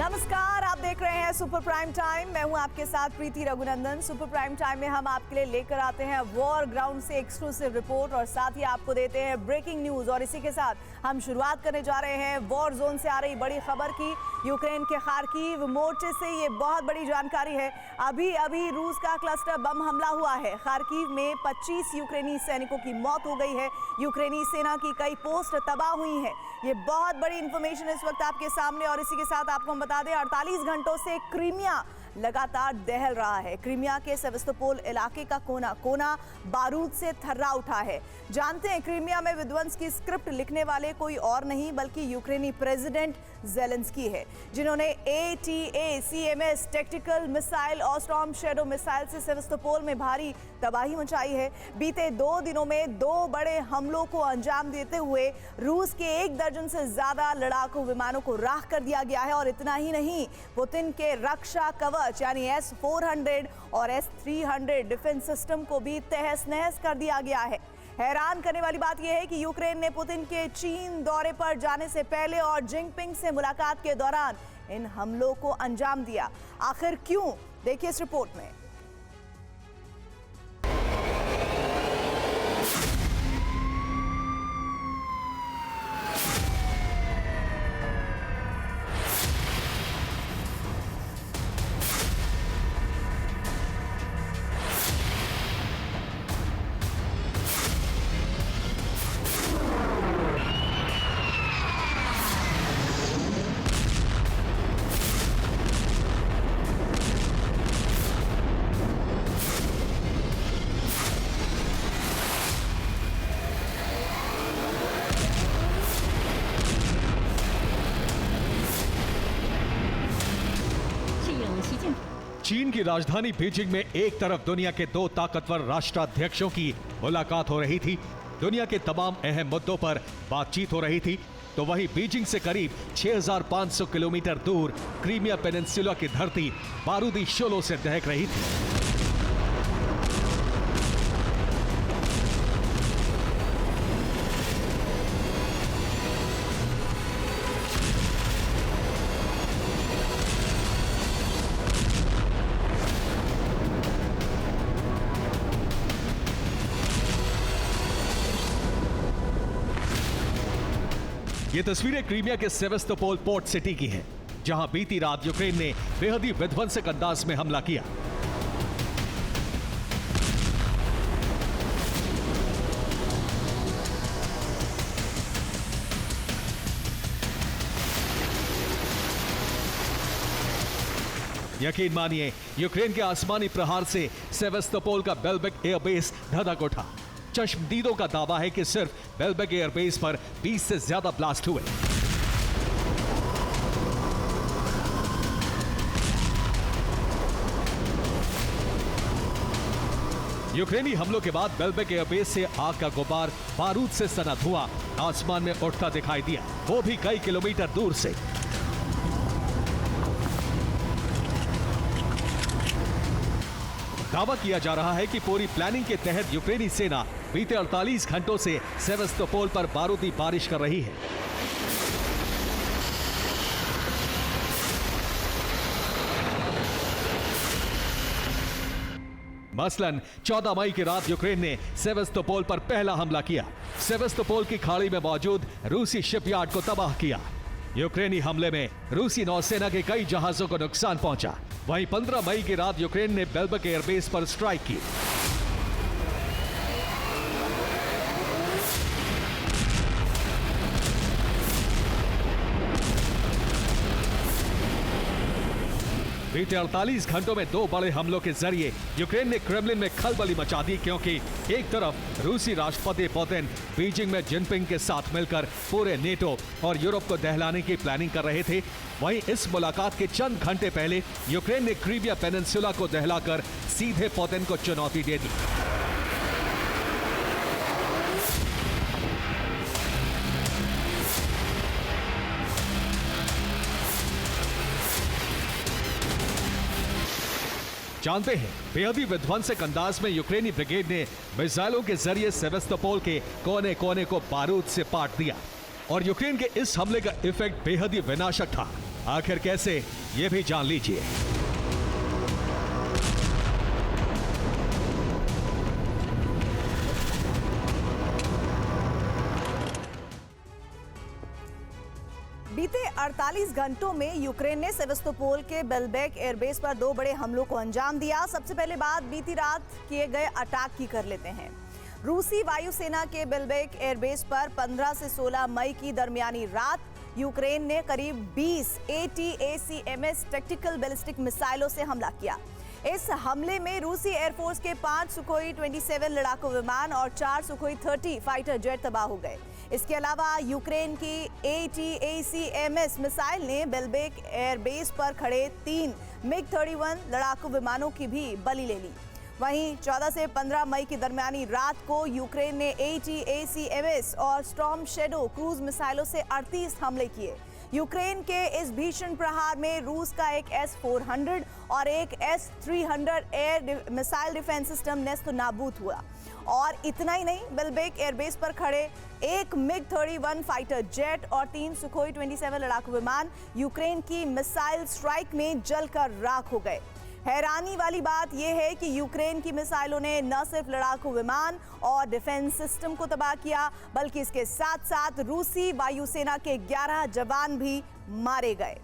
नमस्कार, आप देख रहे हैं सुपर प्राइम टाइम। मैं हूं आपके साथ प्रीति रघुनंदन। सुपर प्राइम टाइम में हम आपके लिए लेकर आते हैं वॉर ग्राउंड से एक्सक्लूसिव रिपोर्ट और साथ ही आपको देते हैं ब्रेकिंग न्यूज। और इसी के साथ हम शुरुआत करने जा रहे हैं वॉर जोन से आ रही बड़ी खबर की। यूक्रेन के खार्किव मोर्चे से ये बहुत बड़ी जानकारी है। अभी रूस का क्लस्टर बम हमला हुआ है। खार्किव में 25 यूक्रेनी सैनिकों की मौत हो गई है। यूक्रेनी सेना की कई पोस्ट तबाह हुई हैं। ये बहुत बड़ी इंफॉर्मेशन इस वक्त आपके सामने। और इसी के साथ आपको हम बता दें, 48 घंटों से क्रीमिया लगातार दहल रहा है। क्रीमिया के सेवास्तोपोल इलाके का कोना कोना बारूद से थर्रा उठा है। जानते हैं, क्रीमिया में विध्वंस की स्क्रिप्ट लिखने वाले कोई और नहीं बल्कि यूक्रेनी प्रेसिडेंट ज़ेलेंस्की है, जिन्होंने ATACMS टैक्टिकल मिसाइल और स्टॉर्म शैडो मिसाइल से सेवास्तोपोल में भारी तबाही मचाई है। बीते 2 दिनों में 2 बड़े हमलों को अंजाम देते हुए रूस के 1 दर्जन से ज्यादा लड़ाकू विमानों को राख कर दिया गया है। और इतना ही नहीं, पुतिन के रक्षा कवच यानी S-400 और S-300 डिफेंस सिस्टम को भी तहस नहस कर दिया गया है। हैरान करने वाली बात यह है कि यूक्रेन ने पुतिन के चीन दौरे पर जाने से पहले और जिनपिंग से मुलाकात के दौरान इन हमलों को अंजाम दिया। आखिर क्यों, देखिए इस रिपोर्ट में। चीन की राजधानी बीजिंग में एक तरफ दुनिया के 2 ताकतवर राष्ट्राध्यक्षों की मुलाकात हो रही थी, दुनिया के तमाम अहम मुद्दों पर बातचीत हो रही थी, तो वहीं बीजिंग से करीब 6500 किलोमीटर दूर क्रीमिया पेनिनसुला की धरती बारूदी शोलों से दहक रही थी। ये तस्वीरें क्रीमिया के सेवास्तोपोल पोर्ट सिटी की हैं, जहां बीती रात यूक्रेन ने बेहद ही विध्वंसक अंदाज में हमला किया। यकीन मानिए, यूक्रेन के आसमानी प्रहार से सेवास्तोपोल का बेल्बेक एयरबेस धधक उठा। चश्मदीदों का दावा है कि सिर्फ बेल्बेक एयरबेस पर 20 से ज्यादा ब्लास्ट हुए। यूक्रेनी हमलों के बाद बेल्बेक एयरबेस से आग का गुबार, बारूद से सना धुआं आसमान में उठता दिखाई दिया, वो भी कई किलोमीटर दूर से। दावा किया जा रहा है कि पूरी प्लानिंग के तहत यूक्रेनी सेना बीते 48 घंटों से सेवास्तोपोल पर बारूदी बारिश कर रही है। मसलन 14 मई की रात यूक्रेन ने सेवास्तोपोल पर पहला हमला किया। सेवास्तोपोल की खाड़ी में मौजूद रूसी शिपयार्ड को तबाह किया। यूक्रेनी हमले में रूसी नौसेना के कई जहाजों को नुकसान पहुंचा। वहीं 15 मई की रात यूक्रेन ने बेल्बेक एयरबेस पर स्ट्राइक की। बीते 48 घंटों में 2 बड़े हमलों के जरिए यूक्रेन ने क्रेमलिन में खलबली मचा दी, क्योंकि एक तरफ रूसी राष्ट्रपति पुतिन बीजिंग में जिनपिंग के साथ मिलकर पूरे नेटो और यूरोप को दहलाने की प्लानिंग कर रहे थे, वहीं इस मुलाकात के चंद घंटे पहले यूक्रेन ने क्रीमिया पेनिनसुला को दहलाकर सीधे पुतिन को चुनौती दे दी। जानते हैं, बेहद ही विध्वंसक अंदाज में यूक्रेनी ब्रिगेड ने मिसाइलों के जरिए सेवास्तोपोल के कोने कोने को बारूद से पाट दिया और यूक्रेन के इस हमले का इफेक्ट बेहद ही विनाशक था। आखिर कैसे, ये भी जान लीजिए। बीते 48 घंटों में यूक्रेन ने सेवास्तोपोल के बेलबेक एयरबेस पर 2 बड़े हमलों को अंजाम दिया। सबसे पहले बात बीती रात किए गए अटैक की कर लेते हैं। रूसी वायुसेना के बेलबेक एयरबेस पर 15 से 16 मई की दरमियानी रात यूक्रेन ने करीब 20 ATACMS टैक्टिकल बैलिस्टिक मिसाइलों से हमला किया। इस हमले में रूसी एयरफोर्स के 5 सुखोई 27 लड़ाकू विमान और 4 सुखोई 30 फाइटर जेट तबाह हो गए। इसके अलावा यूक्रेन की ATACMS मिसाइल ने बेलबेक एयरबेस पर खड़े 3 MiG-31 लड़ाकू विमानों की भी बलि ले ली। वहीं 14 से 15 मई की दरमियानी रात को यूक्रेन ने ATACMS और स्टॉर्म शैडो क्रूज मिसाइलों से 38 हमले किए। यूक्रेन के इस भीषण प्रहार में रूस का एक S-400 और एक S-300 air missile defence system नेस्त नाबूद हुआ। और इतना ही नहीं, बेलबेक एयरबेस पर खड़े एक MiG-31 फाइटर जेट और 3 सुखोई 27 लड़ाकू विमान यूक्रेन की मिसाइल स्ट्राइक में जलकर राख हो गए। हैरानी वाली बात यह है कि यूक्रेन की मिसाइलों ने न सिर्फ लड़ाकू विमान और डिफेंस सिस्टम को तबाह किया, बल्कि इसके साथ साथ रूसी वायुसेना के 11 जवान भी मारे गए।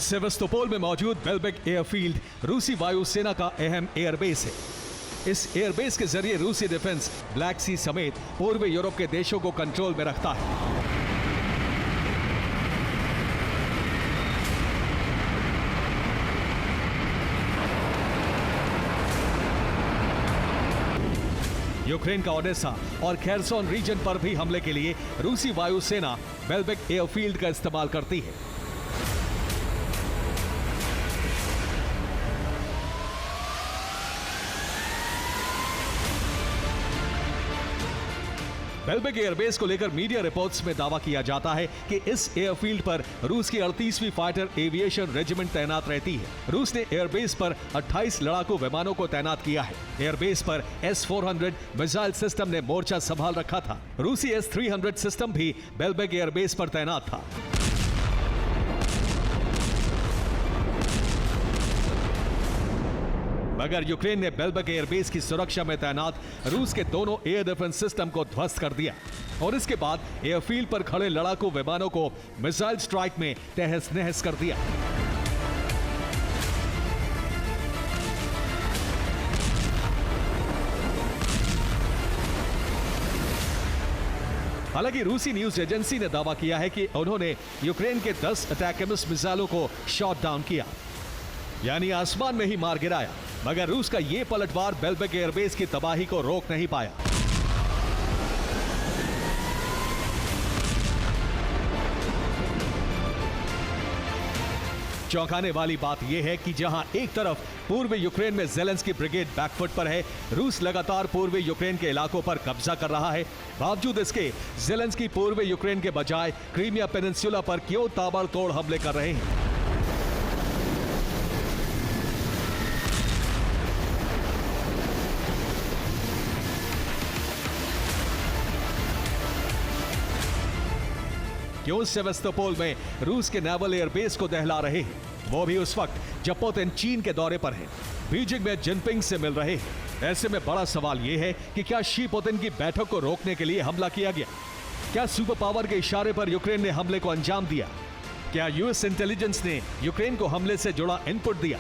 सेवास्तोपोल में मौजूद बेलबेक एयरफील्ड रूसी वायुसेना का अहम एयरबेस है। इस एयरबेस के जरिए रूसी डिफेंस ब्लैक सी समेत पूर्वी यूरोप के देशों को कंट्रोल में रखता है। यूक्रेन का ओडेसा और खेरसोन रीजन पर भी हमले के लिए रूसी वायुसेना बेलबेक एयरफील्ड का इस्तेमाल करती है। बेलबेक एयरबेस को लेकर मीडिया रिपोर्ट्स में दावा किया जाता है कि इस एयरफील्ड पर रूस की 38वीं फाइटर एविएशन रेजिमेंट तैनात रहती है। रूस ने एयरबेस पर 28 लड़ाकू विमानों को तैनात किया है। एयरबेस पर S-400 मिसाइल सिस्टम ने मोर्चा संभाल रखा था। रूसी S-300 सिस्टम भी बेलबेक एयरबेस पर तैनात था। मगर यूक्रेन ने बेलबेक एयरबेस की सुरक्षा में तैनात रूस के दोनों एयर डिफेंस सिस्टम को ध्वस्त कर दिया और इसके बाद एयरफील्ड पर खड़े लड़ाकू विमानों को मिसाइल स्ट्राइक में तहस नहस कर दिया। हालांकि रूसी न्यूज एजेंसी ने दावा किया है कि उन्होंने यूक्रेन के 10 अटैकम्स मिसाइलों को शॉट डाउन किया, यानी आसमान में ही मार गिराया। मगर रूस का यह पलटवार बेलबेक एयरबेस की तबाही को रोक नहीं पाया। चौंकाने वाली बात यह है कि जहां एक तरफ पूर्वी यूक्रेन में ज़ेलेंस्की ब्रिगेड बैकफुट पर है, रूस लगातार पूर्वी यूक्रेन के इलाकों पर कब्जा कर रहा है। बावजूद इसके ज़ेलेंस्की पूर्वी यूक्रेन के बजाय क्रीमिया पेनिनसुला पर क्यों ताबड़तोड़ हमले कर रहे हैं? क्यों सेवास्तोपोल में रूस के नेवल एयरबेस को दहला रहे हैं, वो भी उस वक्त जब पुतिन चीन के दौरे पर हैं, बीजिंग में जिनपिंग से मिल रहे हैं। ऐसे में बड़ा सवाल यह है कि क्या शी पुतिन की बैठक को रोकने के लिए हमला किया गया? क्या सुपर पावर के इशारे पर यूक्रेन ने हमले को अंजाम दिया? क्या यूएस इंटेलिजेंस ने यूक्रेन को हमले से जुड़ा इनपुट दिया?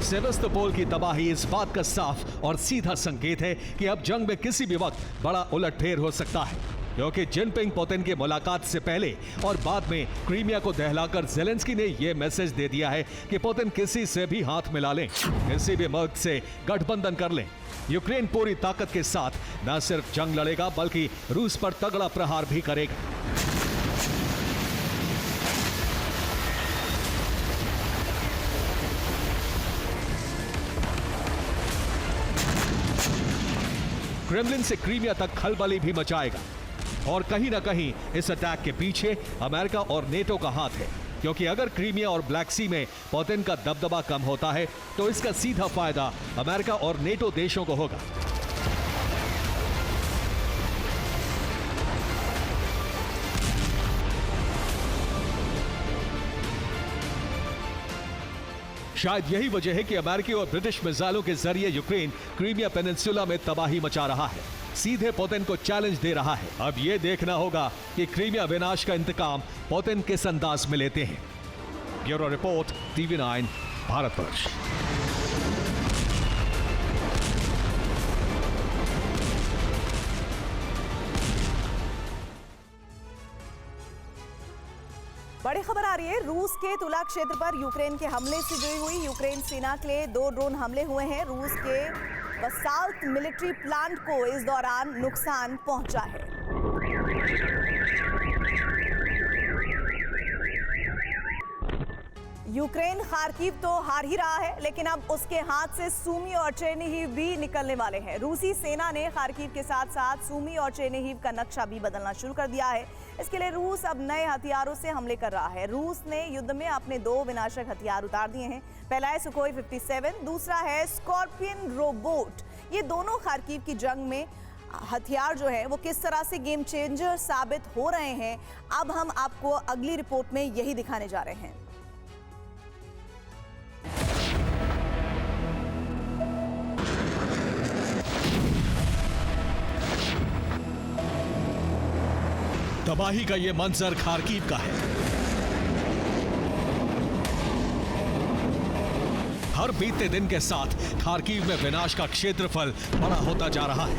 सेवास्तोपोल की तबाही इस बात का साफ और सीधा संकेत है कि अब जंग में किसी भी वक्त बड़ा उलटफेर हो सकता है, क्योंकि जिनपिंग पुतिन की मुलाकात से पहले और बाद में क्रीमिया को दहलाकर ज़ेलेंस्की ने यह मैसेज दे दिया है कि पुतिन किसी से भी हाथ मिला लें, किसी भी मुल्क से गठबंधन कर लें। यूक्रेन पूरी ताकत के साथ न सिर्फ जंग लड़ेगा बल्कि रूस पर तगड़ा प्रहार भी करेगा। क्रेमलिन से क्रीमिया तक खलबली भी मचाएगा। और कहीं ना कहीं इस अटैक के पीछे अमेरिका और नेटो का हाथ है, क्योंकि अगर क्रीमिया और ब्लैक सी में पुतिन का दबदबा कम होता है तो इसका सीधा फायदा अमेरिका और नेटो देशों को होगा। शायद यही वजह है कि अमेरिकी और ब्रिटिश मिसाइलों के जरिए यूक्रेन क्रीमिया पेनिनसुला में तबाही मचा रहा है, सीधे पुतिन को चैलेंज दे रहा है। अब यह देखना होगा कि क्रीमिया विनाश का इंतकाम पुतिन किस अंदाज में लेते हैं। Bureau report, TV9 Bharatvarsh. बड़ी खबर आ रही है, रूस के तुला क्षेत्र पर यूक्रेन के हमले से जुड़ी हुई। यूक्रेन सेना के लिए 2 ड्रोन हमले हुए हैं। रूस के बसाल्ट मिलिट्री प्लांट को इस दौरान नुकसान पहुंचा है। यूक्रेन खार्किव तो हार ही रहा है, लेकिन अब उसके हाथ से सूमी और चेरनिहिव भी निकलने वाले हैं। रूसी सेना ने खार्किव के साथ साथ सूमी और चेरनिहिव का नक्शा भी बदलना शुरू कर दिया है। इसके लिए रूस अब नए हथियारों से हमले कर रहा है। रूस ने युद्ध में अपने 2 विनाशक हथियार उतार दिए हैं। पहला है सुखोई 57, दूसरा है स्कॉर्पियन रोबोट। ये दोनों खार्किव की जंग में हथियार जो है वो किस तरह से गेम चेंजर साबित हो रहे हैं, अब हम आपको अगली रिपोर्ट में यही दिखाने जा रहे हैं। तबाही का ये मंजर खार्किव का है। हर बीतते दिन के साथ खार्किव में विनाश का क्षेत्रफल बड़ा होता जा रहा है।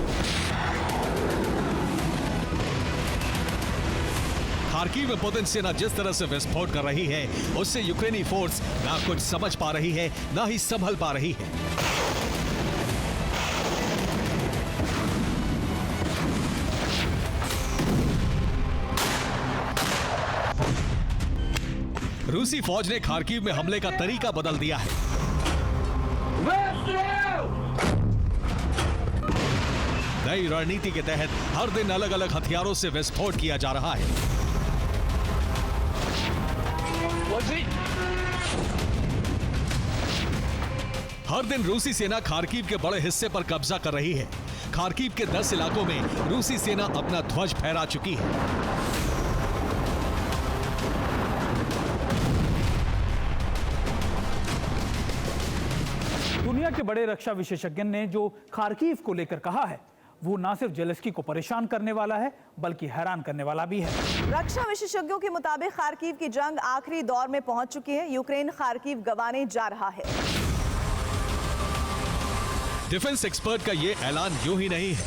खार्किव में पुतिन सेना जिस तरह से विस्फोट कर रही है, उससे यूक्रेनी फोर्स ना कुछ समझ पा रही है, ना ही संभल पा रही है। रूसी फौज ने खार्किव में हमले का तरीका बदल दिया है। नई रणनीति के तहत हर दिन अलग अलग हथियारों से विस्फोट किया जा रहा है। हर दिन रूसी सेना खार्किव के बड़े हिस्से पर कब्जा कर रही है। खार्किव के 10 इलाकों में रूसी सेना अपना ध्वज फहरा चुकी है। दुनिया के बड़े रक्षा विशेषज्ञ ने जो खार्किव को लेकर कहा है, वो ना सिर्फ जेलेंस्की को परेशान करने वाला है, बल्कि हैरान करने वाला भी है। रक्षा विशेषज्ञों के मुताबिक खार्किव की जंग आखिरी दौर में पहुंच चुकी है। यूक्रेन खार्किव गंवाने जा रहा है। डिफेंस एक्सपर्ट का ये ऐलान यूं ही नहीं है।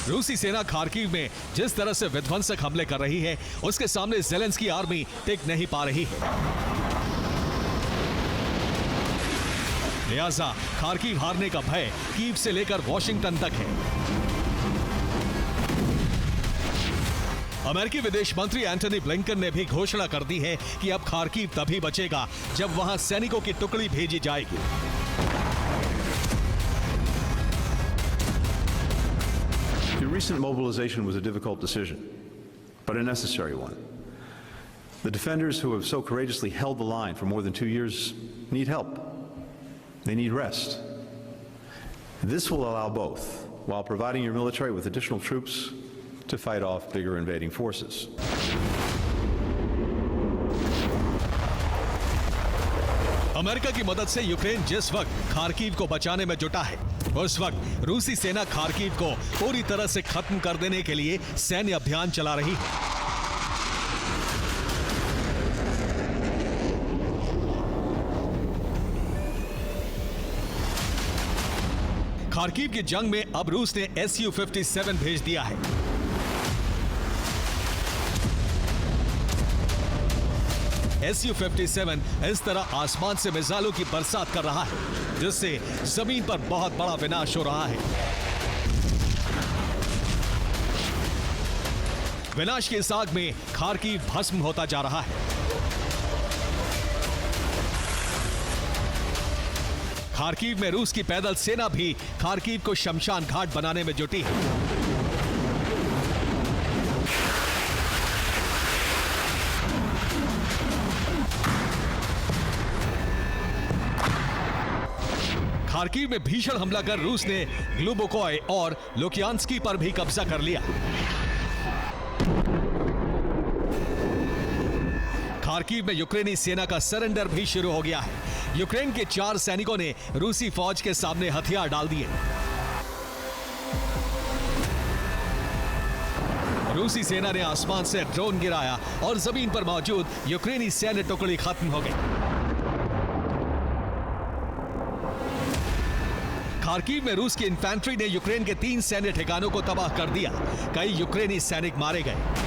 रूसी सेना खार्किव में जिस तरह से विध्वंसक हमले कर रही है, उसके सामने जेलेंस्की आर्मी टिक नहीं पा रही है। लिहाजा खार्किव हारने का भय कीव से लेकर वॉशिंगटन तक है। अमेरिकी विदेश मंत्री एंटनी ब्लिंकन ने भी घोषणा कर दी है कि अब खार्किव तभी बचेगा जब वहां सैनिकों की टुकड़ी भेजी जाएगी। The recent mobilization was a difficult decision, but a necessary one. The defenders who have so courageously held the line for more than 2 years need help. They need rest. This will allow both, while providing your military with additional troops to fight off bigger invading forces. America की मदद से Ukraine जिस वक्त Kharkiv को बचाने में जुटा है, उस वक्त रूसी सेना खार्किव को पूरी तरह से खत्म कर देने के लिए सैन्य अभियान चला रही है। खार्किव की जंग में अब रूस ने Su-57 भेज दिया है। Su-57 इस तरह आसमान से मिसाइलों की बरसात कर रहा है, जिससे जमीन पर बहुत बड़ा विनाश हो रहा है। विनाश की इस आग में खार्किव भस्म होता जा रहा है। खार्किव में रूस की पैदल सेना भी खार्किव को शमशान घाट बनाने में जुटी है। खार्किव में भीषण हमला कर रूस ने ग्लुबोकोय और लुकियान्स्की पर भी कब्जा कर लिया। खार्किव में यूक्रेनी सेना का सरेंडर भी शुरू हो गया है। यूक्रेन के 4 सैनिकों ने रूसी फौज के सामने हथियार डाल दिए। रूसी सेना ने आसमान से ड्रोन गिराया और जमीन पर मौजूद यूक्रेनी सैन्य टुकड़ी खत्म हो गई। खार्किव में रूस की इन्फेंट्री ने यूक्रेन के 3 सैन्य ठिकानों को तबाह कर दिया। कई यूक्रेनी सैनिक मारे गए।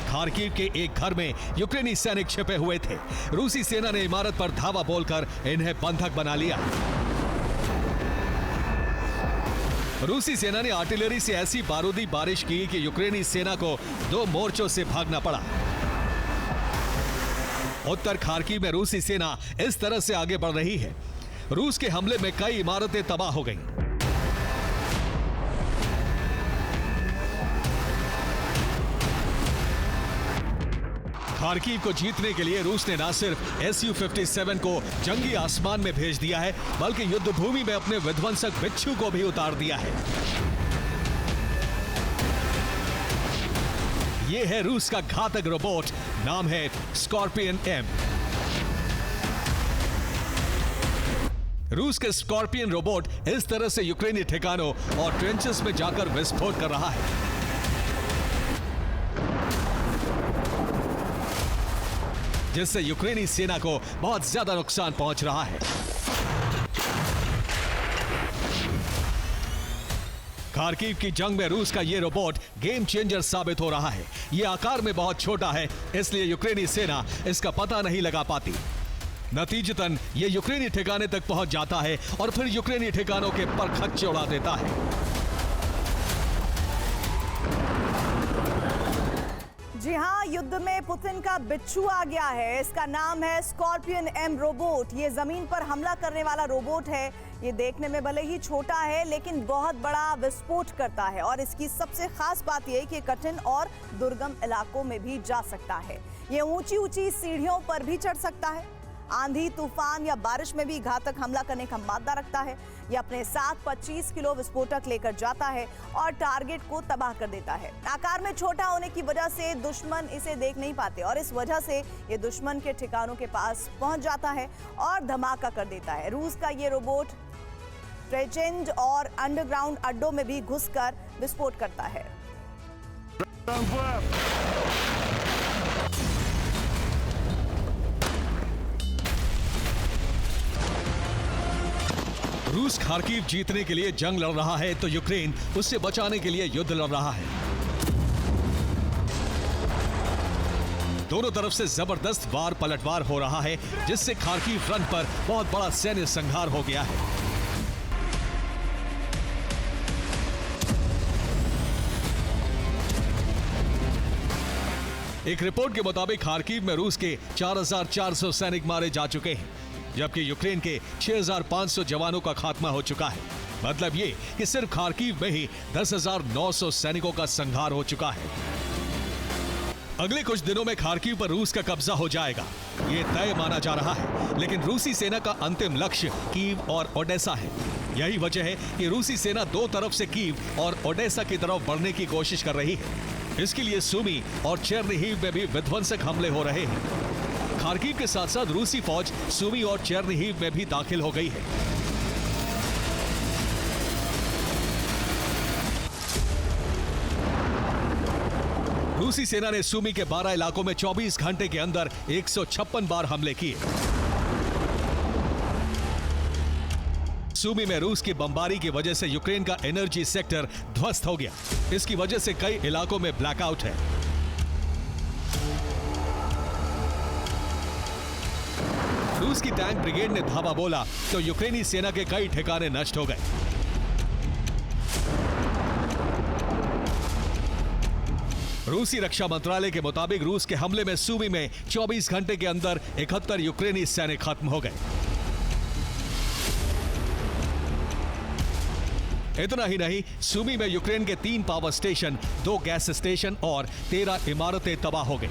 खार्किव के एक घर में यूक्रेनी सैनिक छिपे हुए थे। रूसी सेना ने इमारत पर धावा बोलकर इन्हें बंधक बना लिया। रूसी सेना ने आर्टिलरी से ऐसी बारूदी बारिश की कि यूक्रेनी सेना को 2 मोर्चों से भागना पड़ा। उत्तर खार्किव में रूसी सेना इस तरह से आगे बढ़ रही है। रूस के हमले में कई इमारतें तबाह हो गईं। खार्किव को जीतने के लिए रूस ने न सिर्फ Su-57 को जंगी आसमान में भेज दिया है, बल्कि युद्ध भूमि में अपने विध्वंसक बिच्छू को भी उतार दिया है। यह है रूस का घातक रोबोट, नाम है स्कॉर्पियन M। रूस के स्कॉर्पियन रोबोट इस तरह से यूक्रेनी ठिकानों और ट्रेंचेस में जाकर विस्फोट कर रहा है। जिससे यूक्रेनी सेना को बहुत ज्यादा नुकसान पहुंच रहा है। खार्किव की जंग में रूस का यह रोबोट गेम चेंजर साबित हो रहा है। यह आकार में बहुत छोटा है, इसलिए यूक्रेनी सेना इसका पता नहीं लगा पाती। नतीजतन यह यूक्रेनी ठिकाने तक पहुंच जाता है और फिर यूक्रेनी ठिकानों के परखच्चे उड़ा देता है। जी हाँ, युद्ध में पुतिन का बिच्छू आ गया है। इसका नाम है स्कॉर्पियन M रोबोट। ये जमीन पर हमला करने वाला रोबोट है। ये देखने में भले ही छोटा है, लेकिन बहुत बड़ा विस्फोट करता है। और इसकी सबसे खास बात यह है कि कठिन और दुर्गम इलाकों में भी जा सकता है। ये ऊंची ऊंची सीढ़ियों पर भी चढ़ सकता है। आंधी, तूफान या बारिश में भी घातक हमला करने का मादा रखता है। ये अपने साथ 25 किलो विस्फोटक लेकर जाता है और टारगेट को तबाह कर देता है। आकार में छोटा होने की वजह से दुश्मन इसे देख नहीं पाते और इस वजह से ये दुश्मन के ठिकानों के पास पहुंच जाता है और धमाका कर देता है। रूस का ये रोबोट ट्रेचेंज और अंडरग्राउंड अड्डों में भी घुसकर विस्फोट करता है। रूस खार्किव जीतने के लिए जंग लड़ रहा है तो यूक्रेन उससे बचाने के लिए युद्ध लड़ रहा है। दोनों तरफ से जबरदस्त वार पलटवार हो रहा है, जिससे खार्किव फ्रंट पर बहुत बड़ा सैन्य संहार हो गया है। एक रिपोर्ट के मुताबिक खार्किव में रूस के 4400 सैनिक मारे जा चुके हैं, जबकि यूक्रेन के 6500 जवानों का खात्मा हो चुका है। मतलब ये कि सिर्फ खार्किव में ही 10,900 सैनिकों का संहार हो चुका है। अगले कुछ दिनों में खार्किव पर रूस का कब्जा हो जाएगा, ये तय माना जा रहा है। लेकिन रूसी सेना का अंतिम लक्ष्य कीव और ओडेसा है। यही वजह है कि रूसी सेना दो तरफ से कीव और ओडेसा की तरफ बढ़ने की कोशिश कर रही है। इसके लिए सुमी और चेर्निहिव में भी विध्वंसक हमले हो रहे हैं। खार्किव के साथ साथ रूसी फौज सुमी और चेर्निहिव में भी दाखिल हो गई है। रूसी सेना ने सुमी के 12 इलाकों में 24 घंटे के अंदर 156 बार हमले किए। सुमी में रूस की बमबारी की वजह से यूक्रेन का एनर्जी सेक्टर ध्वस्त हो गया। इसकी वजह से कई इलाकों में ब्लैकआउट है। रूस की टैंक ब्रिगेड ने धावा बोला तो यूक्रेनी सेना के कई ठिकाने नष्ट हो गए। रूसी रक्षा मंत्रालय के मुताबिक रूस के हमले में सूमी में 24 घंटे के अंदर 71 यूक्रेनी सैनिक खत्म हो गए। इतना ही नहीं, सूमी में यूक्रेन के 3 पावर स्टेशन, 2 गैस स्टेशन और 13 इमारतें तबाह हो गई।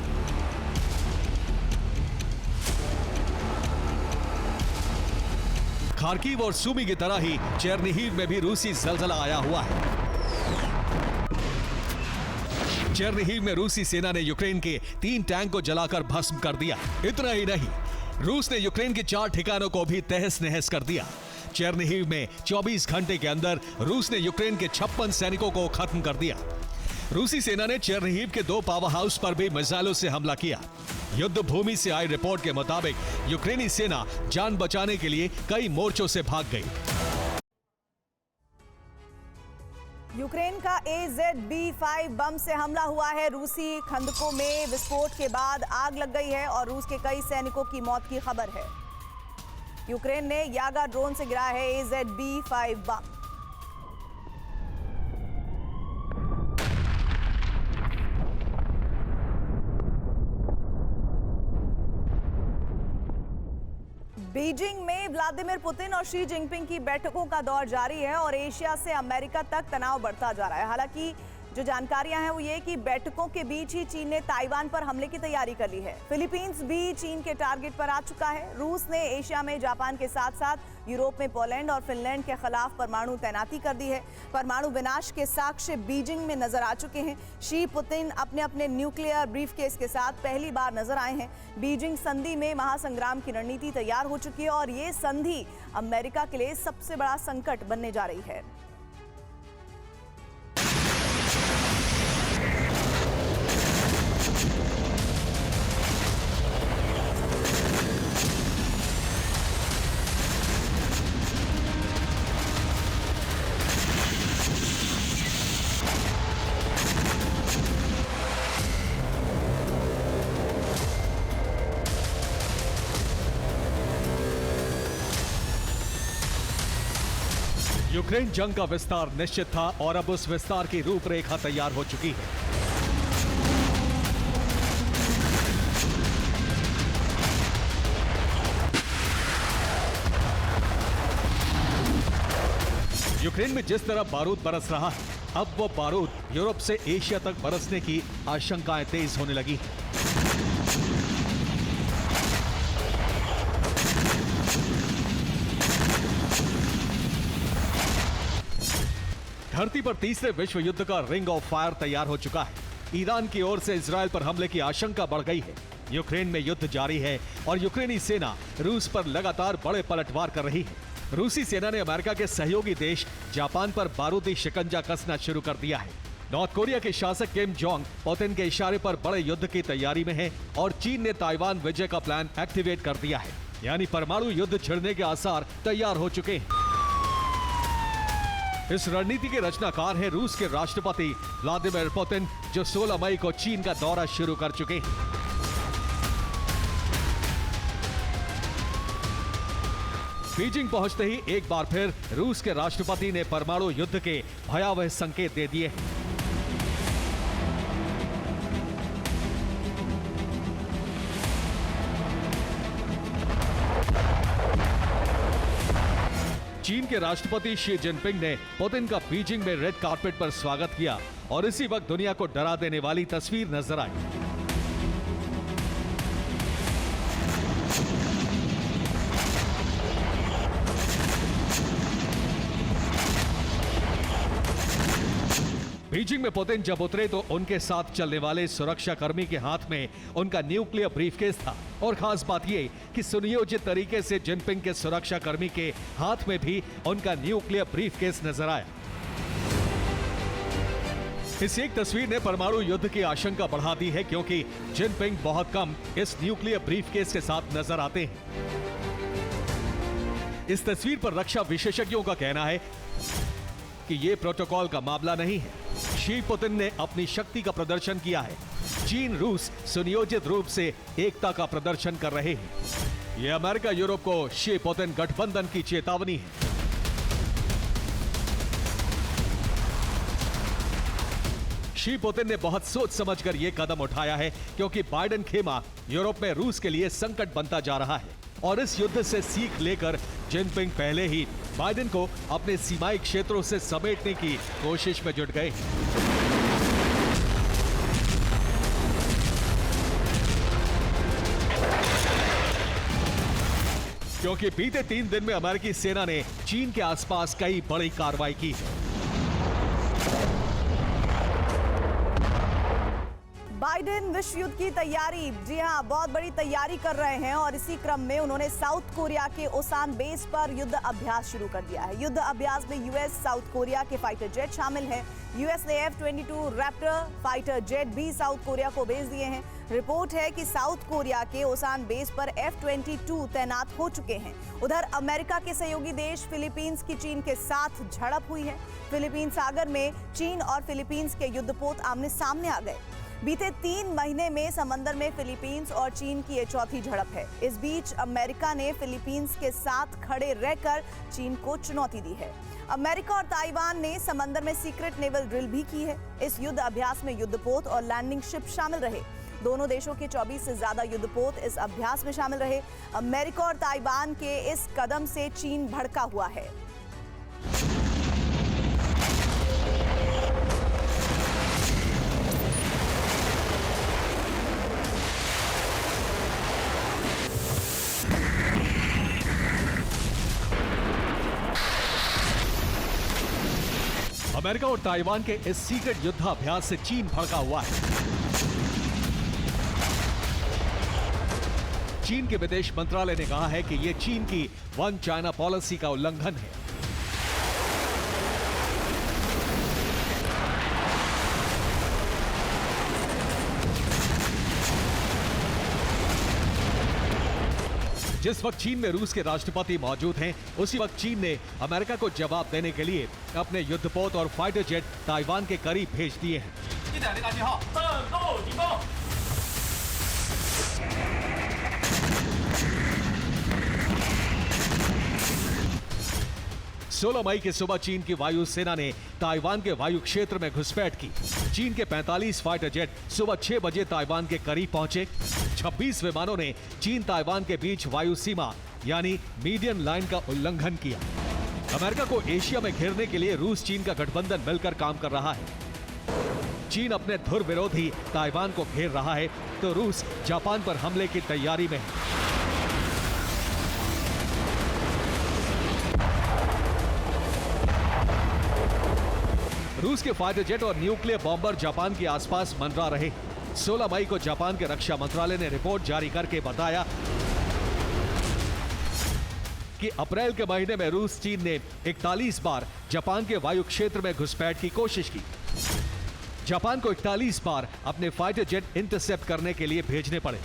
खार्किव और सूमी की तरह ही चेरनिहिव में भी रूसी जलजला आया हुआ है। चेरनिहिव में रूसी सेना ने यूक्रेन के 3 टैंक को जलाकर भस्म कर दिया। इतना ही नहीं, रूस ने यूक्रेन के 4 ठिकानों को भी तहस नहस कर दिया। चेरनिहिव में 24 घंटे के अंदर रूस ने यूक्रेन के 56 सैनिकों को खत्म कर दिया। रूसी सेना ने चेरनिहिव के 2 पावर हाउस पर भी मिसाइलों से हमला किया। युद्ध भूमि से आई रिपोर्ट के मुताबिक यूक्रेनी सेना जान बचाने के लिए कई मोर्चों से भाग गई। यूक्रेन का AZ-B5 बम से हमला हुआ है। रूसी खंदकों में विस्फोट के बाद आग लग गई है और रूस के कई सैनिकों की मौत की खबर है। यूक्रेन ने यागा ड्रोन से गिराया है AZ-B5 बम। बीजिंग में व्लादिमीर पुतिन और शी जिनपिंग की बैठकों का दौर जारी है और एशिया से अमेरिका तक तनाव बढ़ता जा रहा है। हालांकि जो जानकारियां हैं वो ये कि बैठकों के बीच ही चीन ने ताइवान पर हमले की तैयारी कर ली है। फिलीपींस भी चीन के टारगेट पर आ चुका है। रूस ने एशिया में जापान के साथ साथ यूरोप में पोलैंड और फिनलैंड के खिलाफ परमाणु तैनाती कर दी है। परमाणु विनाश के साक्ष्य बीजिंग में नजर आ चुके हैं। शी पुतिन अपने अपने न्यूक्लियर ब्रीफकेस के साथ पहली बार नजर आए हैं। बीजिंग संधि में महासंग्राम की रणनीति तैयार हो चुकी है और ये संधि अमेरिका के लिए सबसे बड़ा संकट बनने जा रही है। यूक्रेन जंग का विस्तार निश्चित था और अब उस विस्तार की रूपरेखा तैयार हो चुकी है। यूक्रेन में जिस तरह बारूद बरस रहा है, अब वो बारूद यूरोप से एशिया तक बरसने की आशंकाएं तेज होने लगी हैं। धरती पर तीसरे विश्व युद्ध का रिंग ऑफ फायर तैयार हो चुका है। ईरान की ओर से इजरायल पर हमले की आशंका बढ़ गई है। यूक्रेन में युद्ध जारी है और यूक्रेनी सेना रूस पर लगातार बड़े पलटवार कर रही है। रूसी सेना ने अमेरिका के सहयोगी देश जापान पर बारूदी शिकंजा कसना शुरू कर दिया है। नॉर्थ कोरिया के शासक किम जोंग पुतिन के इशारे पर बड़े युद्ध की तैयारी में है और चीन ने ताइवान विजय का प्लान एक्टिवेट कर दिया है। यानी परमाणु युद्ध छिड़ने के आसार तैयार हो चुके हैं। इस रणनीति के रचनाकार हैं रूस के राष्ट्रपति व्लादिमीर पुतिन, जो 16 मई को चीन का दौरा शुरू कर चुके हैं। बीजिंग पहुंचते ही एक बार फिर रूस के राष्ट्रपति ने परमाणु युद्ध के भयावह संकेत दे दिए हैं। चीन के राष्ट्रपति शी जिनपिंग ने पुतिन का बीजिंग में रेड कार्पेट पर स्वागत किया और इसी वक्त दुनिया को डरा देने वाली तस्वीर नजर आई। बीजिंग में पुतिन जब उतरे तो उनके साथ चलने वाले सुरक्षा कर्मी के हाथ में उनका न्यूक्लियर ब्रीफकेस था और खास बात यह कि सुनियोजित तरीके से जिनपिंग के सुरक्षा कर्मी के हाथ में भी उनका न्यूक्लियर ब्रीफकेस नजर आया। इस एक तस्वीर ने परमाणु युद्ध की आशंका बढ़ा दी है, क्योंकि जिनपिंग बहुत कम इस न्यूक्लियर ब्रीफकेस के साथ नजर आते हैं। इस तस्वीर पर रक्षा विशेषज्ञों का कहना है कि यह प्रोटोकॉल का मामला नहीं है। शी पुतिन ने अपनी शक्ति का प्रदर्शन किया है। चीन रूस सुनियोजित रूप से एकता का प्रदर्शन कर रहे हैं। यह अमेरिका यूरोप को शी पुतिन गठबंधन की चेतावनी है। शी पुतिन ने बहुत सोच समझकर यह कदम उठाया है, क्योंकि बाइडेन खेमा यूरोप में रूस के लिए संकट बनता जा रहा है और इस युद्ध से सीख लेकर जिनपिंग पहले ही बाइडेन को अपने सीमाई क्षेत्रों से समेटने की कोशिश में जुट गए। क्योंकि बीते 3 दिन में अमेरिकी सेना ने चीन के आसपास कई बड़ी कार्रवाई की है। बाइडेन विश्व युद्ध की तैयारी, जी हां, बहुत बड़ी तैयारी कर रहे हैं और इसी क्रम में उन्होंने साउथ कोरिया के ओसान बेस पर युद्ध अभ्यास शुरू कर दिया है। युद्ध अभ्यास में यूएस साउथ कोरिया के फाइटर जेट शामिल हैं। यूएस ने F-22 रैप्टर फाइटर जेट भी साउथ कोरिया को भेज दिए हैं। रिपोर्ट है कि साउथ कोरिया के ओसान बेस पर F-22 तैनात हो चुके हैं। उधर अमेरिका के सहयोगी देश फिलीपींस की चीन के साथ झड़प हुई है। फिलीपींस सागर में चीन और फिलीपींस के युद्धपोत आमने सामने आ गए। बीते 3 महीने में समंदर में फिलीपींस और चीन की ये चौथी झड़प है। इस बीच अमेरिका ने फिलीपींस के साथ खड़े रहकर चीन को चुनौती दी है। अमेरिका और ताइवान ने समंदर में सीक्रेट नेवल ड्रिल भी की है। इस युद्ध अभ्यास में युद्धपोत और लैंडिंग शिप शामिल रहे। दोनों देशों के 24 से ज्यादा युद्धपोत इस अभ्यास में शामिल रहे। अमेरिका और ताइवान के इस कदम से चीन भड़का हुआ है। अमेरिका और ताइवान के इस सीक्रेट युद्धाभ्यास से चीन भड़का हुआ है। चीन के विदेश मंत्रालय ने कहा है कि यह चीन की वन चाइना पॉलिसी का उल्लंघन है। जिस वक्त चीन में रूस के राष्ट्रपति मौजूद हैं, उसी वक्त चीन ने अमेरिका को जवाब देने के लिए अपने युद्धपोत और फाइटर जेट ताइवान के करीब भेज दिए हैं। 16 मई की सुबह चीन की वायुसेना ने ताइवान के वायु क्षेत्र में घुसपैठ की। चीन के 45 फाइटर जेट सुबह 6 बजे ताइवान के करीब पहुंचे। 26 विमानों ने चीन ताइवान के बीच वायु सीमा यानी मीडियन लाइन का उल्लंघन किया। अमेरिका को एशिया में घेरने के लिए रूस चीन का गठबंधन मिलकर काम कर रहा है। चीन अपने धुर विरोधी ताइवान को घेर रहा है, तो रूस जापान पर हमले की तैयारी में है। रूस के फाइटर जेट और न्यूक्लियर बॉम्बर जापान के आसपास मंडरा रहे। 16 मई को जापान के रक्षा मंत्रालय ने रिपोर्ट जारी करके बताया कि अप्रैल के महीने में रूस चीन ने 41 बार जापान के वायु क्षेत्र में घुसपैठ की कोशिश की। जापान को 41 बार अपने फाइटर जेट इंटरसेप्ट करने के लिए भेजने पड़े।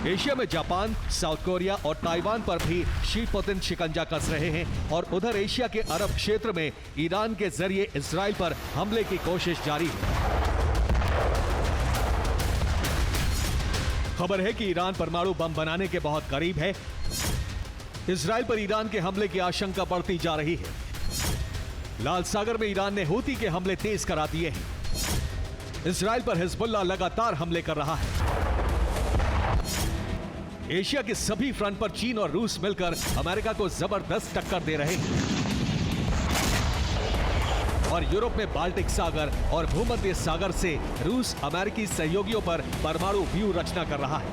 एशिया में जापान, साउथ कोरिया और ताइवान पर भी शी पुतिन शिकंजा कस रहे हैं और उधर एशिया के अरब क्षेत्र में ईरान के जरिए इजराइल पर हमले की कोशिश जारी है। खबर है कि ईरान परमाणु बम बनाने के बहुत करीब है। इजराइल पर ईरान के हमले की आशंका बढ़ती जा रही है। लाल सागर में ईरान ने हूती के हमले तेज करा दिए हैं। इजराइल पर हिजबुल्लाह लगातार हमले कर रहा है। एशिया के सभी फ्रंट पर चीन और रूस मिलकर अमेरिका को जबरदस्त टक्कर दे रहे हैं और यूरोप में बाल्टिक सागर और भूमध्य सागर से रूस अमेरिकी सहयोगियों पर परमाणु व्यूह रचना कर रहा है।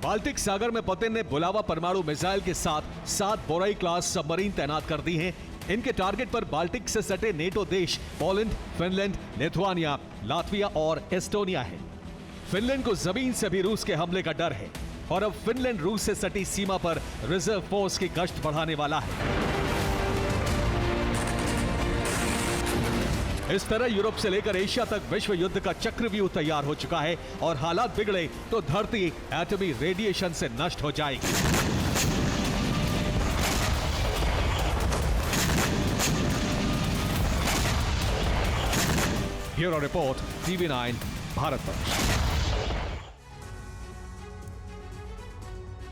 बाल्टिक सागर में पुतिन ने बुलावा परमाणु मिसाइल के साथ 7 बोराई क्लास सबमरीन तैनात कर दी हैं। इनके टारगेट पर बाल्टिक से सटे नेटो देश पोलैंड, फिनलैंड, लिथुआनिया, लातविया और एस्टोनिया है। फिनलैंड को जमीन से भी रूस के हमले का डर है और अब फिनलैंड रूस से सटी सीमा पर रिजर्व फोर्स की गश्त बढ़ाने वाला है। इस तरह यूरोप से लेकर एशिया तक विश्व युद्ध का चक्रव्यूह तैयार हो चुका है और हालात बिगड़े तो धरती एटमी रेडिएशन से नष्ट हो जाएगी। Bureau report, TV9 Bharatvarsh.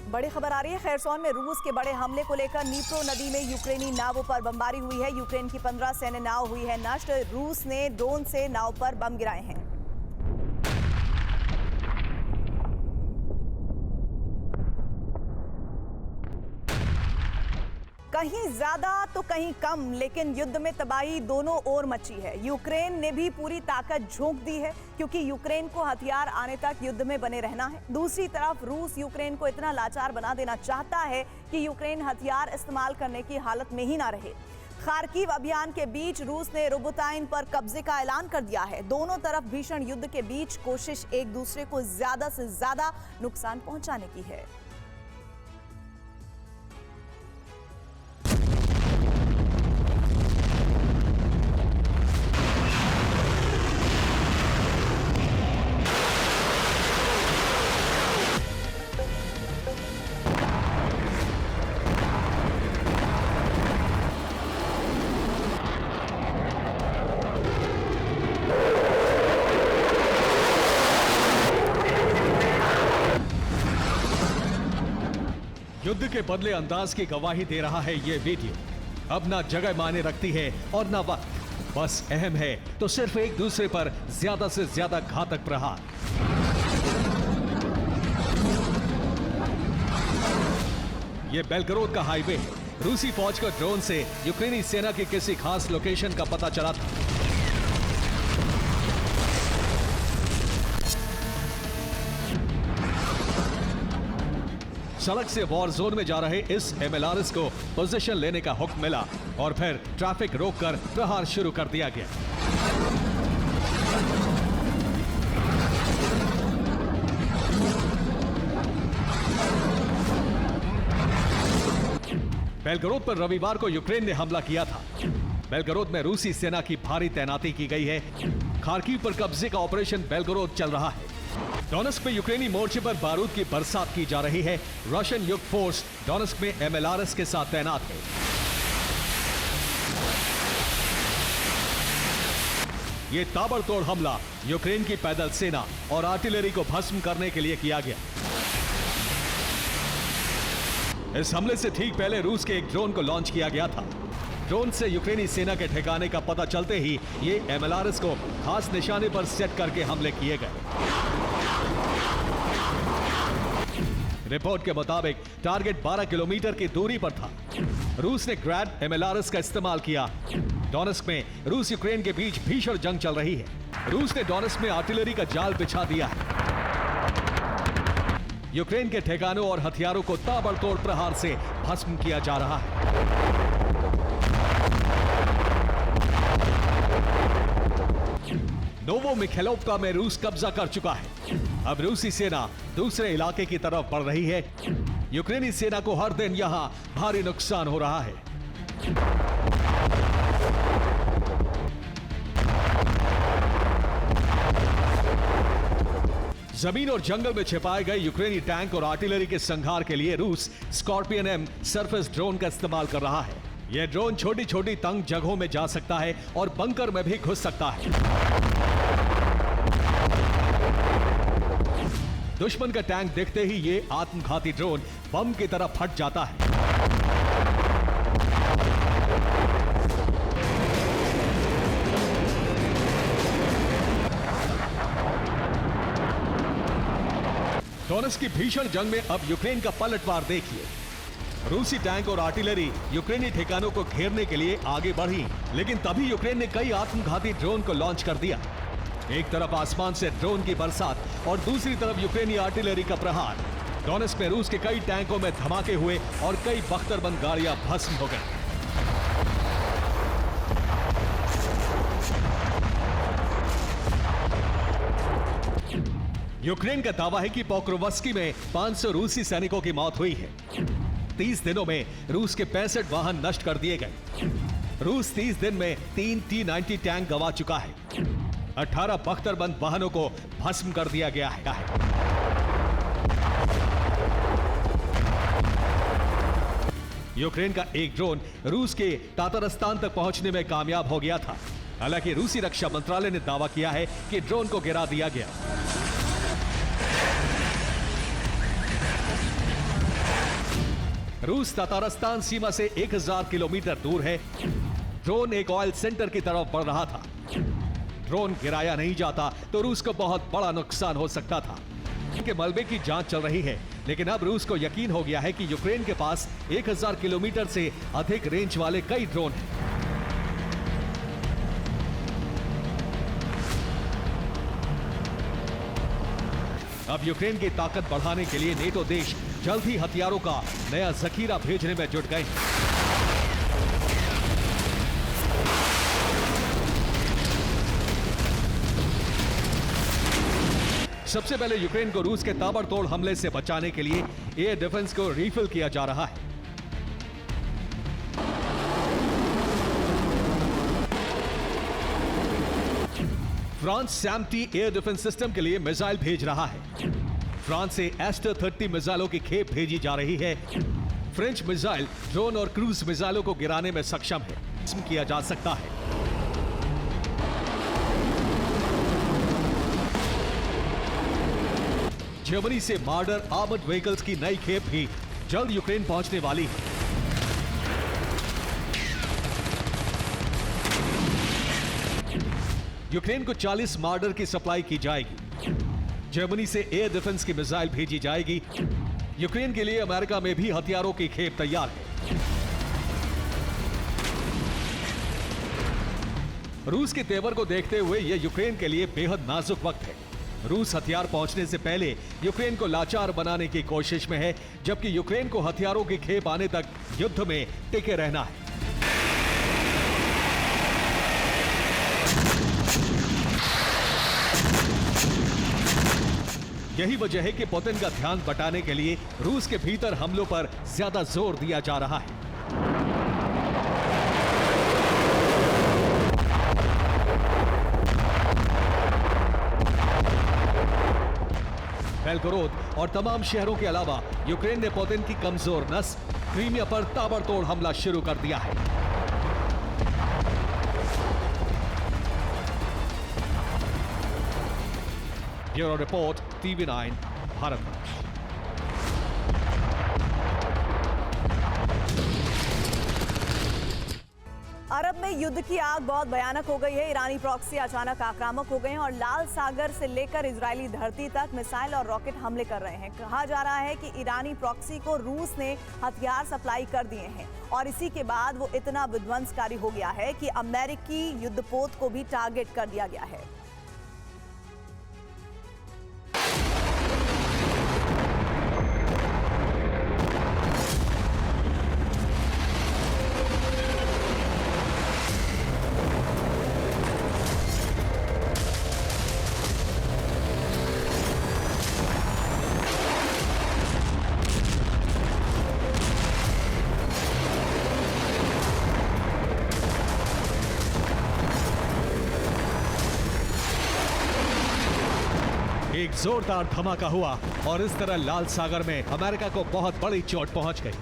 बड़ी खबर आ रही है खैरसौन में रूस के बड़े हमले को लेकर नीप्रो नदी में यूक्रेनी नावों पर बमबारी हुई है। यूक्रेन की 15 सैन्य नाव हुई है नष्ट। रूस ने ड्रोन से नाव पर बम गिराए हैं। कहीं ज्यादा तो कहीं कम, लेकिन युद्ध में तबाही दोनों ओर मची है। यूक्रेन ने भी पूरी ताकत झोंक दी है क्योंकि यूक्रेन को हथियार आने तक युद्ध में बने रहना है। दूसरी तरफ रूस यूक्रेन को इतना लाचार बना देना चाहता है कि यूक्रेन हथियार इस्तेमाल करने की हालत में ही ना रहे। खार्किव अभियान के बीच रूस ने रोबोटाइन पर कब्जे का ऐलान कर दिया है। दोनों तरफ भीषण युद्ध के बीच कोशिश एक दूसरे को ज्यादा से ज्यादा नुकसान पहुंचाने की है। युद्ध के बदले अंदाज की गवाही दे रहा है ये वीडियो। अब ना जगह मायने रखती है और ना वक्त, बस अहम है तो सिर्फ एक दूसरे पर ज्यादा से ज्यादा घातक प्रहार। ये बेलगरोद का हाईवे है। रूसी फौज का ड्रोन से यूक्रेनी सेना की किसी खास लोकेशन का पता चला था। सड़क से वॉर जोन में जा रहे इस एमएलआरएस को पोजीशन लेने का हुक्म मिला और फिर ट्रैफिक रोककर प्रहार शुरू कर दिया गया। बेलगरोद पर रविवार को यूक्रेन ने हमला किया था। बेलगरोद में रूसी सेना की भारी तैनाती की गई है। खार्किव पर कब्जे का ऑपरेशन बेलगरोद चल रहा है। डोनेस्क में यूक्रेनी मोर्चे पर बारूद की बरसात की जा रही है। रशियन युक्त फोर्स डोनेस्क में एमएलआरएस के साथ तैनात है। ये ताबड़तोड़ हमला यूक्रेन की पैदल सेना और आर्टिलरी को भस्म करने के लिए किया गया। इस हमले से ठीक पहले रूस के एक ड्रोन को लॉन्च किया गया था। ड्रोन से यूक्रेनी सेना के ठिकाने का पता चलते ही ये एमएलआरएस को खास निशाने पर सेट करके हमले किए गए। रिपोर्ट के मुताबिक टारगेट 12 किलोमीटर की दूरी पर था। रूस ने ग्रैड एमएलआरएस का इस्तेमाल किया। डोनेस्क में रूस यूक्रेन के बीच भीषण जंग चल रही है। रूस ने डोनेस्क में आर्टिलरी का जाल बिछा दिया है। यूक्रेन के ठिकानों और हथियारों को ताबड़तोड़ प्रहार से भस्म किया जा रहा है। नोवो मिखेलोव्का में रूस कब्जा कर चुका है। अब रूसी सेना दूसरे इलाके की तरफ बढ़ रही है। यूक्रेनी सेना को हर दिन यहां भारी नुकसान हो रहा है। जमीन और जंगल में छिपाए गए यूक्रेनी टैंक और आर्टिलरी के संहार के लिए रूस स्कॉर्पियन एम सरफेस ड्रोन का इस्तेमाल कर रहा है। यह ड्रोन छोटी छोटी तंग जगहों में जा सकता है और बंकर में भी घुस सकता है। दुश्मन का टैंक देखते ही ये आत्मघाती ड्रोन बम की तरह फट जाता है। डोनेस्क की भीषण जंग में अब यूक्रेन का पलटवार देखिए। रूसी टैंक और आर्टिलरी यूक्रेनी ठिकानों को घेरने के लिए आगे बढ़ी, लेकिन तभी यूक्रेन ने कई आत्मघाती ड्रोन को लॉन्च कर दिया। एक तरफ आसमान से ड्रोन की बरसात और दूसरी तरफ यूक्रेनी आर्टिलरी का प्रहार। डोनेस्क में रूस के कई टैंकों में धमाके हुए और कई बख्तरबंद गाड़ियां भस्म हो गई। यूक्रेन का दावा है कि पोक्रोवस्की में 500 रूसी सैनिकों की मौत हुई है। 30 दिनों में रूस के 65 वाहन नष्ट कर दिए गए। रूस 30 दिन में 3 T-90 टैंक गंवा चुका है। 18 बख्तरबंद वाहनों को भस्म कर दिया गया है। यूक्रेन का एक ड्रोन रूस के तातारस्तान तक पहुंचने में कामयाब हो गया था। हालांकि रूसी रक्षा मंत्रालय ने दावा किया है कि ड्रोन को गिरा दिया गया। रूस ततारस्तान सीमा से 1000 किलोमीटर दूर है। ड्रोन एक ऑयल सेंटर की तरफ बढ़ रहा था। ड्रोन गिराया नहीं जाता तो रूस को बहुत बड़ा नुकसान हो सकता था। के मलबे की जांच चल रही है, लेकिन अब रूस को यकीन हो गया है कि यूक्रेन के पास 1000 किलोमीटर से अधिक रेंज वाले कई ड्रोन हैं। अब यूक्रेन की ताकत बढ़ाने के लिए नेटो देश जल्द ही हथियारों का नया जखीरा भेजने में जुट गए हैं। सबसे पहले यूक्रेन को रूस के ताबड़तोड़ हमले से बचाने के लिए एयर डिफेंस को रिफिल किया जा रहा है। फ्रांस सैम्टी एयर डिफेंस सिस्टम के लिए मिसाइल भेज रहा है। फ्रांस से एस्टर 30 मिसाइलों की खेप भेजी जा रही है। फ्रेंच मिसाइल ड्रोन और क्रूज मिसाइलों को गिराने में सक्षम है, किया जा सकता है। जर्मनी से मार्डर आर्मर्ड व्हीकल्स की नई खेप भी जल्द यूक्रेन पहुंचने वाली है। यूक्रेन को 40 मार्डर की सप्लाई की जाएगी। जर्मनी से एयर डिफेंस की मिसाइल भेजी जाएगी। यूक्रेन के लिए अमेरिका में भी हथियारों की खेप तैयार है। रूस के तेवर को देखते हुए यह यूक्रेन के लिए बेहद नाजुक वक्त है। रूस हथियार पहुंचने से पहले यूक्रेन को लाचार बनाने की कोशिश में है, जबकि यूक्रेन को हथियारों की खेप आने तक युद्ध में टिके रहना है। यही वजह है कि पुतिन का ध्यान बटाने के लिए रूस के भीतर हमलों पर ज्यादा जोर दिया जा रहा है। बेलगोरोद और तमाम शहरों के अलावा यूक्रेन ने पुतिन की कमजोर नस क्रीमिया पर ताबड़तोड़ हमला शुरू कर दिया है। Bureau report, TV9 Bharat. अरब में युद्ध की आग बहुत भयानक हो गई है। ईरानी प्रॉक्सी अचानक आक्रामक हो गए हैं और लाल सागर से लेकर इजरायली धरती तक मिसाइल और रॉकेट हमले कर रहे हैं। कहा जा रहा है कि ईरानी प्रॉक्सी को रूस ने हथियार सप्लाई कर दिए हैं और इसी के बाद वो इतना विध्वंसकारी हो गया है कि अमेरिकी युद्धपोत को भी टारगेट कर दिया गया है। एक जोरदार धमाका हुआ और इस तरह लाल सागर में अमेरिका को बहुत बड़ी चोट पहुंच गई।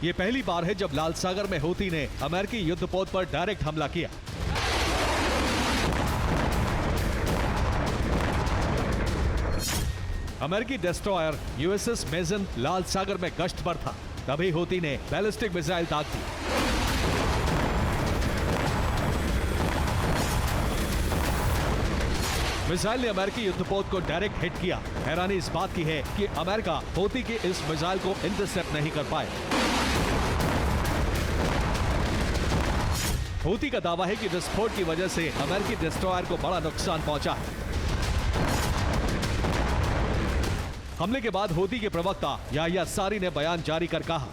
ये पहली बार है जब लाल सागर में हूती ने अमेरिकी युद्धपोत पर डायरेक्ट हमला किया। अमेरिकी डिस्ट्रॉयर यूएसएस मेजन लाल सागर में गश्त पर था, तभी हूती ने बैलिस्टिक मिसाइल दाग दी। मिसाइल ने अमेरिकी युद्धपोत को डायरेक्ट हिट किया। हैरानी इस बात की है कि अमेरिका हूती के इस मिसाइल को इंटरसेप्ट नहीं कर पाए। हूती का दावा है कि विस्फोट की वजह से अमेरिकी डिस्ट्रॉयर को बड़ा नुकसान पहुंचा है। हमले के बाद हूती के प्रवक्ता याह्या सारी ने बयान जारी कर कहा,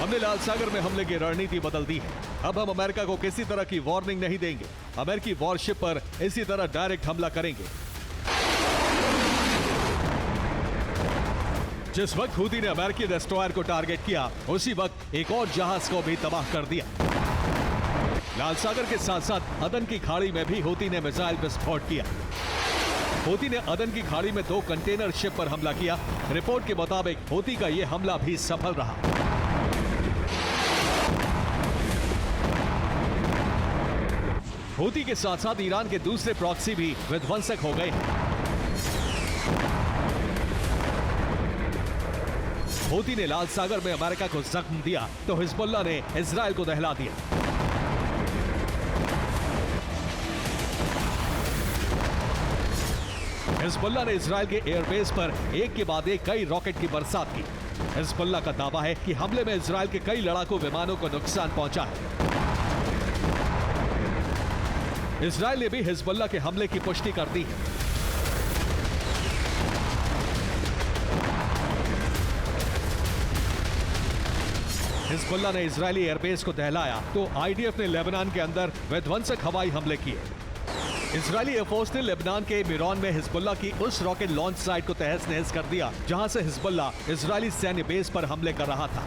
हमने लाल सागर में हमले की रणनीति बदल दी है। अब हम अमेरिका को किसी तरह की वार्निंग नहीं देंगे। अमेरिकी वॉरशिप पर इसी तरह डायरेक्ट हमला करेंगे। जिस वक्त हूती ने अमेरिकी डिस्ट्रॉयर को टारगेट किया, उसी वक्त एक और जहाज को भी तबाह कर दिया। लाल सागर के साथ साथ अदन की खाड़ी में भी हूती ने मिसाइल विस्फोट किया। हूती ने अदन की खाड़ी में 2 कंटेनर शिप पर हमला किया। रिपोर्ट के मुताबिक हूती का यह हमला भी सफल रहा। हूती के साथ साथ ईरान के दूसरे प्रॉक्सी भी विध्वंसक हो गए। हूती ने लाल सागर में अमेरिका को जख्म दिया तो हिजबुल्लाह ने इजराइल को दहला दिया। हिजबुल्लाह ने इजराइल के एयरबेस पर एक के बाद एक कई रॉकेट की बरसात की। हिजबुल्लाह का दावा है कि हमले में इजराइल के कई लड़ाकू विमानों को नुकसान पहुंचा है। इजराइल ने भी हिजबुल्लाह के हमले की पुष्टि कर दी है। हिजबुल्लाह ने इजरायली एयरबेस को दहलाया तो आईडीएफ ने लेबनान के अंदर विध्वंसक हवाई हमले किए। इजरायली एयरफोर्स ने लेबनान के मिरॉन में हिजबुल्लाह की उस रॉकेट लॉन्च साइट को तहस नहस कर दिया जहां से हिजबुल्लाह इजरायली सैन्य बेस पर हमले कर रहा था।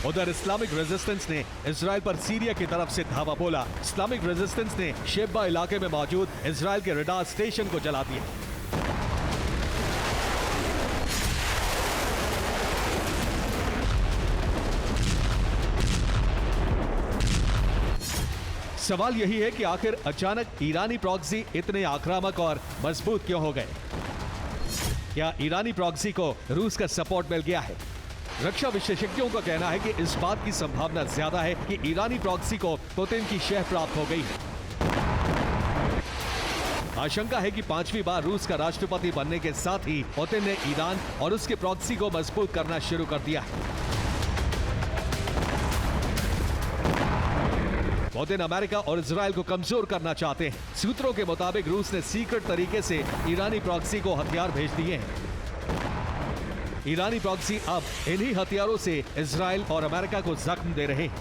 उधर इस्लामिक रेजिस्टेंस ने इजराइल पर सीरिया की तरफ से धावा बोला। इस्लामिक रेजिस्टेंस ने शेब्बा इलाके में मौजूद इजराइल के रडार स्टेशन को जला दिया। सवाल यही है कि आखिर अचानक ईरानी प्रॉक्सी इतने आक्रामक और मजबूत क्यों हो गए? क्या ईरानी प्रॉक्सी को रूस का सपोर्ट मिल गया है? रक्षा विशेषज्ञों का कहना है कि इस बात की संभावना ज्यादा है कि ईरानी प्रॉक्सी को पुतिन की शह प्राप्त हो गई है। आशंका है कि 5वीं बार रूस का राष्ट्रपति बनने के साथ ही पुतिन ने ईरान और उसके प्रॉक्सी को मजबूत करना शुरू कर दिया है। पुतिन अमेरिका और इजराइल को कमजोर करना चाहते हैं। सूत्रों के मुताबिक रूस ने सीक्रेट तरीके से ईरानी प्रॉक्सी को हथियार भेज दिए हैं। ईरानी प्रॉक्सी अब इन्हीं हथियारों से इजराइल और अमेरिका को जख्म दे रहे हैं।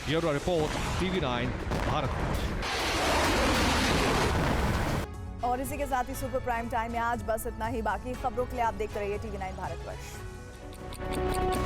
Bureau report, TV9 Bharat. और इसी के साथ ही सुपर प्राइम टाइम में आज बस इतना ही। बाकी खबरों के लिए आप देखते रहिए TV9 भारतवर्ष।